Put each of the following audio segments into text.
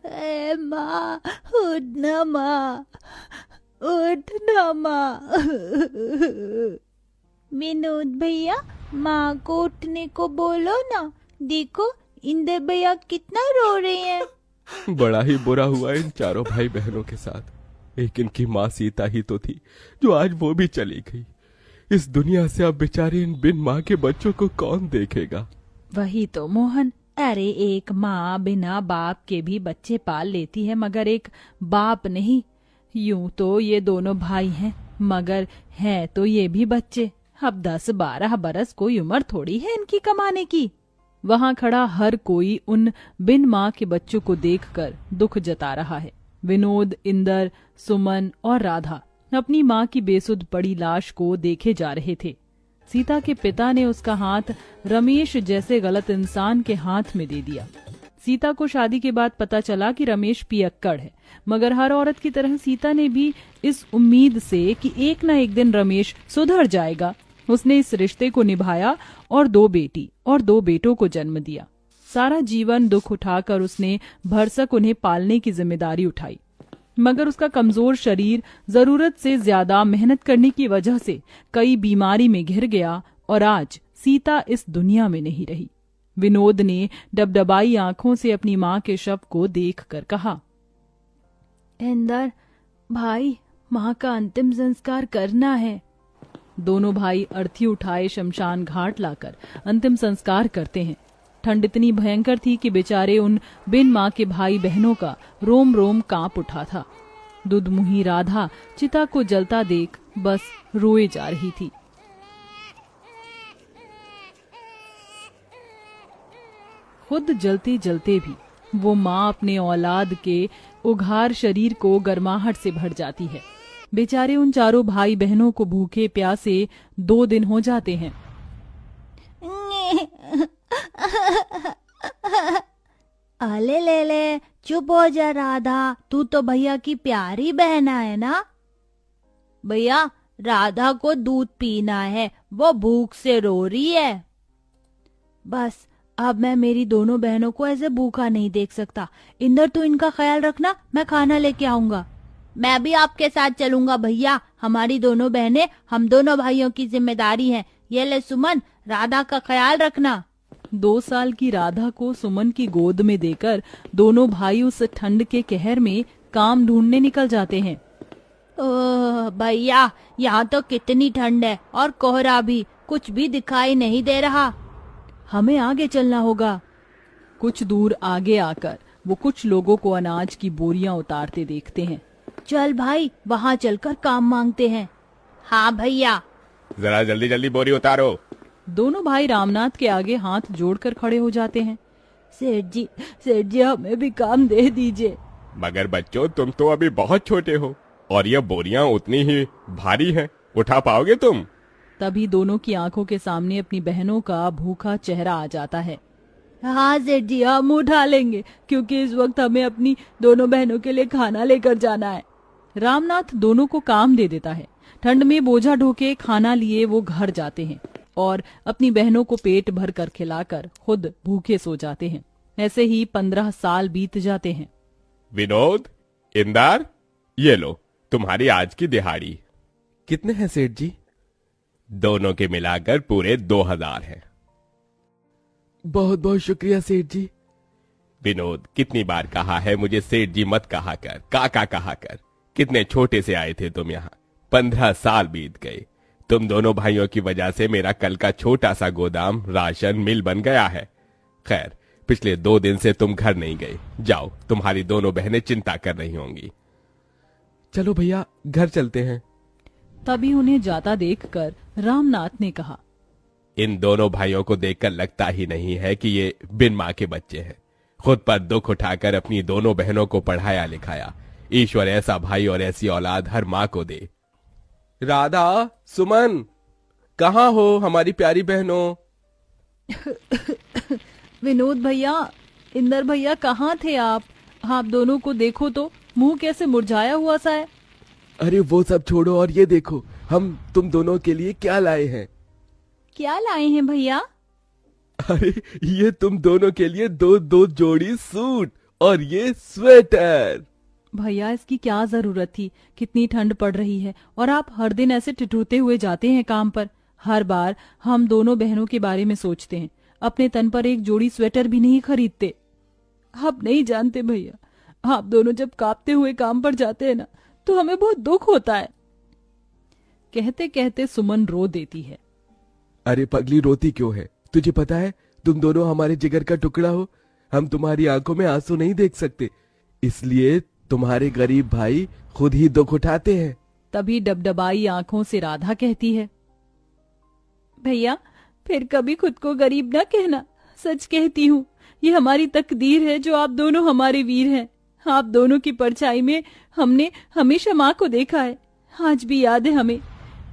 ए माँ, उठ ना माँ, उठ ना माँ। विनोद भैया, माँ को उठने को बोलो ना। देखो इंदर भैया कितना रो रहे हैं। बड़ा ही बुरा हुआ इन चारों भाई बहनों के साथ। एक इनकी माँ सीता ही तो थी, जो आज वो भी चली गई। इस दुनिया से अब बेचारे इन बिन माँ के बच्चों को कौन देखेगा। वही तो मोहन, अरे एक माँ बिना बाप के भी बच्चे पाल लेती है, मगर एक बाप नहीं। यूं तो ये दोनों भाई हैं, मगर हैं तो ये भी बच्चे। अब 10-12 बरस कोई उम्र थोड़ी है इनकी कमाने की। वहां खड़ा हर कोई उन बिन माँ के बच्चों को देखकर दुख जता रहा है। विनोद, इंदर, सुमन और राधा अपनी माँ की बेसुध पड़ी लाश को देखे जा रहे थे। सीता के पिता ने उसका हाथ रमेश जैसे गलत इंसान के हाथ में दे दिया। सीता को शादी के बाद पता चला कि रमेश पियक्कड़ है, मगर हर औरत की तरह सीता ने भी इस उम्मीद से कि एक न एक दिन रमेश सुधर जाएगा, उसने इस रिश्ते को निभाया और 2 बेटी और 2 बेटों को जन्म दिया। सारा जीवन दुख उठाकर उसने भरसक उन्हें पालने की जिम्मेदारी उठाई, मगर उसका कमजोर शरीर जरूरत से ज्यादा मेहनत करने की वजह से कई बीमारी में घिर गया और आज सीता इस दुनिया में नहीं रही। विनोद ने डबडबाई आंखों से अपनी माँ के शव को देखकर कहा, इंदर भाई, माँ का अंतिम संस्कार करना है। दोनों भाई अर्थी उठाए शमशान घाट लाकर अंतिम संस्कार करते हैं। ठंड इतनी भयंकर थी कि बेचारे उन बिन माँ के भाई बहनों का रोम रोम कांप उठा था। दुधमुही राधा चिता को जलता देख बस रोए जा रही थी। खुद जलते जलते भी वो माँ अपने औलाद के उघार शरीर को गर्माहट से भर जाती है। बेचारे उन चारों भाई बहनों को भूखे प्यासे 2 दिन हो जाते हैं। अले ले ले, चुप हो जा राधा, तू तो भैया की प्यारी बहना है ना। भैया, राधा को दूध पीना है, वो भूख से रो रही है। बस अब मैं मेरी दोनों बहनों को ऐसे भूखा नहीं देख सकता। इंदर, तू इनका ख्याल रखना, मैं खाना लेके आऊंगा। मैं भी आपके साथ चलूंगा भैया, हमारी दोनों बहनें हम दोनों भाइयों की जिम्मेदारी है। ये ले सुमन, राधा का ख्याल रखना। 2 साल की राधा को सुमन की गोद में देकर दोनों भाई उस ठंड के कहर में काम ढूंढने निकल जाते हैं। ओह भैया, यहाँ तो कितनी ठंड है और कोहरा भी, कुछ भी दिखाई नहीं दे रहा। हमें आगे चलना होगा। कुछ दूर आगे आकर वो कुछ लोगों को अनाज की बोरियां उतारते देखते हैं। चल भाई, वहाँ चलकर काम मांगते हैं। हाँ भैया। जरा जल्दी जल्दी बोरी उतारो। दोनों भाई रामनाथ के आगे हाथ जोड़कर खड़े हो जाते हैं। सेठ जी हमें भी काम दे दीजिए। मगर बच्चों, तुम तो अभी बहुत छोटे हो और ये बोरियां उतनी ही भारी हैं, उठा पाओगे तुम? तभी दोनों की आंखों के सामने अपनी बहनों का भूखा चेहरा आ जाता है। हाँ सेठ जी, हम उठा लेंगे, क्योंकि इस वक्त हमें अपनी दोनों बहनों के लिए खाना लेकर जाना है। रामनाथ दोनों को काम दे देता है। ठंड में बोझा ढोके खाना लिए वो घर जाते हैं और अपनी बहनों को पेट भर कर खिलाकर खुद भूखे सो जाते हैं। ऐसे ही 15 साल बीत जाते हैं। विनोद, इंदर, ये लो तुम्हारी आज की दिहाड़ी। कितने हैं सेठ जी? दोनों के मिलाकर पूरे 2000 हैं। बहुत बहुत शुक्रिया सेठ जी। विनोद, कितनी बार कहा है मुझे सेठ जी मत कहा कर, काका कहा कर। कितने छोटे से आए थे तुम यहाँ, 15 साल बीत गए। तुम दोनों भाइयों की वजह से मेरा कल का छोटा सा गोदाम राशन मिल बन गया है। खैर, पिछले 2 दिन से तुम घर नहीं गए। जाओ, तुम्हारी दोनों बहनें चिंता कर रही होंगी। चलो भैया, घर चलते हैं। तभी उन्हें जाता देखकर रामनाथ ने कहा, इन दोनों भाइयों को देखकर लगता ही नहीं है कि ये बिन माँ के बच्चे हैं। खुद पर दुख उठाकर अपनी दोनों बहनों को पढ़ाया लिखाया। ईश्वर ऐसा भाई और ऐसी औलाद हर माँ को दे। राधा, सुमन, कहाँ हो हमारी प्यारी बहनों? विनोद भैया, इंदर भैया, कहाँ थे आप? आप दोनों को देखो तो मुंह कैसे मुरझाया हुआ सा है। अरे वो सब छोड़ो और ये देखो, हम तुम दोनों के लिए क्या लाए हैं। क्या लाए हैं भैया? अरे ये तुम दोनों के लिए 2 जोड़ी सूट और ये स्वेटर। भैया इसकी क्या जरूरत थी, कितनी ठंड पड़ रही है और आप हर दिन ऐसे ठिठुरते हुए जाते हैं काम पर। हर बार हम दोनों बहनों के बारे में सोचते हैं, अपने तन पर एक जोड़ी स्वेटर भी नहीं खरीदते। आप नहीं जानते भैया, आप दोनों जब कांपते हुए काम पर जाते हैं ना तो हमें बहुत दुख होता है। कहते कहते सुमन रो देती है। अरे पगली, रोती क्यों है? तुझे पता है तुम दोनों हमारे जिगर का टुकड़ा हो। हम तुम्हारी आंखों में आंसू नहीं देख सकते, इसलिए तुम्हारे गरीब भाई खुद ही दुख उठाते हैं। तभी डबडबाई आंखों से राधा कहती है, भैया फिर कभी खुद को गरीब न कहना। सच कहती हूँ, ये हमारी तकदीर है जो आप दोनों हमारे वीर हैं। आप दोनों की परछाई में हमने हमेशा माँ को देखा है। आज भी याद है हमें,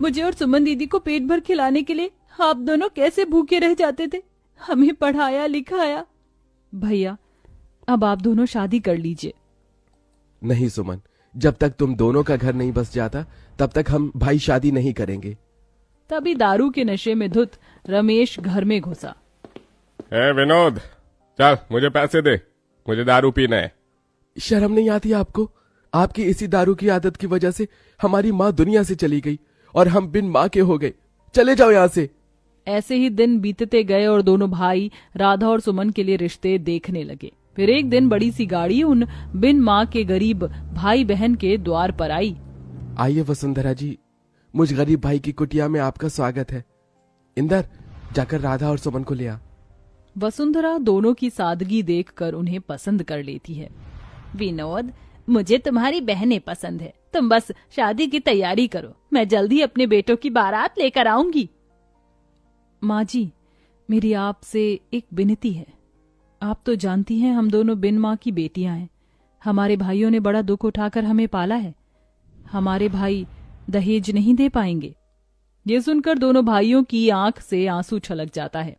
मुझे और सुमन दीदी को पेट भर खिलाने के लिए आप दोनों कैसे भूखे रह जाते थे, हमें पढ़ाया लिखाया। भैया अब आप दोनों शादी कर लीजिए। नहीं सुमन, जब तक तुम दोनों का घर नहीं बस जाता तब तक हम भाई शादी नहीं करेंगे। तभी दारू के नशे में धुत रमेश घर में घुसा। विनोद, चल मुझे पैसे दे, मुझे दारू पीना है। शर्म नहीं आती आपको? आपकी इसी दारू की आदत की वजह से हमारी माँ दुनिया से चली गई और हम बिन माँ के हो गए। चले जाओ यहाँ से। ऐसे ही दिन बीतते गए और दोनों भाई राधा और सुमन के लिए रिश्ते देखने लगे। फिर एक दिन बड़ी सी गाड़ी उन बिन माँ के गरीब भाई बहन के द्वार पर आई। आइए वसुंधरा जी, मुझ गरीब भाई की कुटिया में आपका स्वागत है। इंदर, जाकर राधा और सुमन को ले आ। वसुंधरा दोनों की सादगी देखकर उन्हें पसंद कर लेती है। विनोद, मुझे तुम्हारी बहनें पसंद है, तुम बस शादी की तैयारी करो, मैं जल्दी अपने बेटों की बारात लेकर आऊंगी। माँ जी, मेरी आपसे एक विनती है। आप तो जानती हैं हम दोनों बिन माँ की बेटियां हैं। हमारे भाइयों ने बड़ा दुख उठाकर हमें पाला है। हमारे भाई दहेज नहीं दे पाएंगे। ये सुनकर दोनों भाइयों की आंख से आंसू छलक जाता है।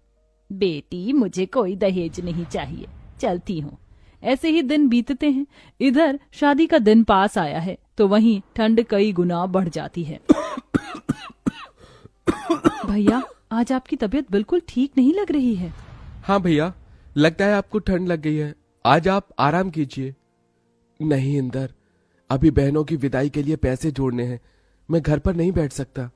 बेटी, मुझे कोई दहेज नहीं चाहिए, चलती हूँ। ऐसे ही दिन बीतते हैं। इधर शादी का दिन पास आया है तो वहीं ठंड कई गुना बढ़ जाती है। भैया, आज आपकी तबीयत बिल्कुल ठीक नहीं लग रही है। हाँ भैया, लगता है आपको ठंड लग गई है। आज आप आराम कीजिए। नहीं इंदर, अभी बहनों की विदाई के लिए पैसे जोड़ने हैं, मैं घर पर नहीं बैठ सकता।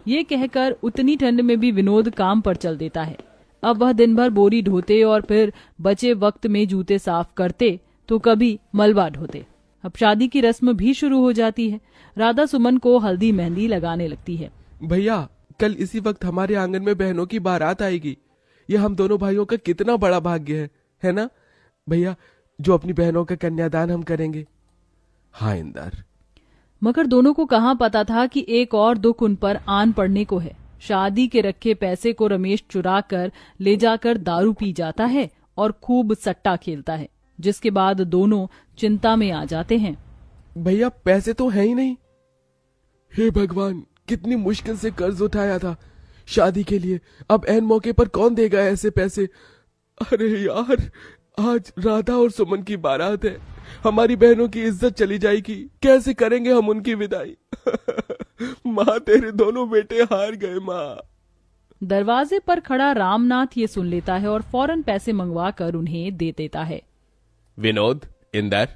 ये कहकर उतनी ठंड में भी विनोद काम पर चल देता है। अब वह दिन भर बोरी ढोते और फिर बचे वक्त में जूते साफ करते तो कभी मलबा ढोते। अब शादी की रस्म भी शुरू हो जाती है। राधा सुमन को हल्दी मेहंदी लगाने लगती है। भैया, कल इसी वक्त हमारे आंगन में बहनों की बारात आएगी। ये हम दोनों भाइयों का कितना बड़ा भाग्य है ना भैया, जो अपनी बहनों का कन्यादान हम करेंगे। हाँ इंदर। मगर दोनों को कहाँ पता था कि एक और दुख उन पर आन पड़ने को है। शादी के रखे पैसे को रमेश चुरा कर ले जाकर दारू पी जाता है और खूब सट्टा खेलता है, जिसके बाद दोनों चिंता में आ जाते हैं। भैया, पैसे तो है ही नहीं। हे भगवान, कितनी मुश्किल से कर्ज उठाया था शादी के लिए, अब ऐन मौके पर कौन देगा ऐसे पैसे। अरे यार, आज राधा और सुमन की बारात है, हमारी बहनों की इज्जत चली जाएगी, कैसे करेंगे हम उनकी विदाई। माँ, तेरे दोनों बेटे हार गए माँ। दरवाजे पर खड़ा रामनाथ ये सुन लेता है और फौरन पैसे मंगवा कर उन्हें दे देता है। विनोद, इंदर,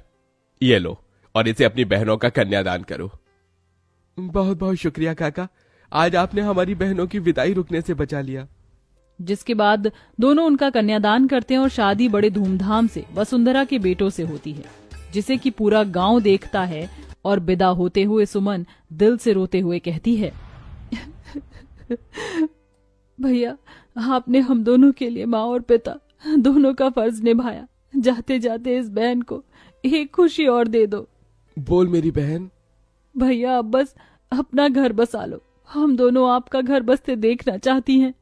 ये लो और इसे अपनी बहनों का कन्यादान करो। बहुत बहुत शुक्रिया काका, आज आपने हमारी बहनों की विदाई रुकने से बचा लिया। जिसके बाद दोनों उनका कन्यादान करते हैं और शादी बड़े धूमधाम से वसुंधरा के बेटों से होती है, जिसे कि पूरा गांव देखता है। और विदा होते हुए सुमन दिल से रोते हुए कहती है, भैया, आपने हम दोनों के लिए माँ और पिता दोनों का फर्ज निभाया। जाते जाते इस बहन को एक खुशी और दे दो। बोल मेरी बहन। भैया, अब बस अपना घर बसा लो, हम दोनों आपका घर बसते देखना चाहती हैं।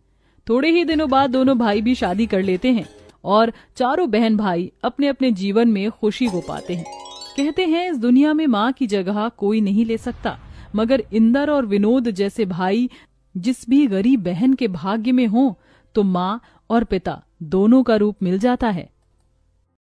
थोड़े ही दिनों बाद दोनों भाई भी शादी कर लेते हैं और चारों बहन भाई अपने अपने जीवन में खुशी को पाते हैं। कहते हैं इस दुनिया में माँ की जगह कोई नहीं ले सकता, मगर इंदर और विनोद जैसे भाई जिस भी गरीब बहन के भाग्य में हो तो माँ और पिता दोनों का रूप मिल जाता है।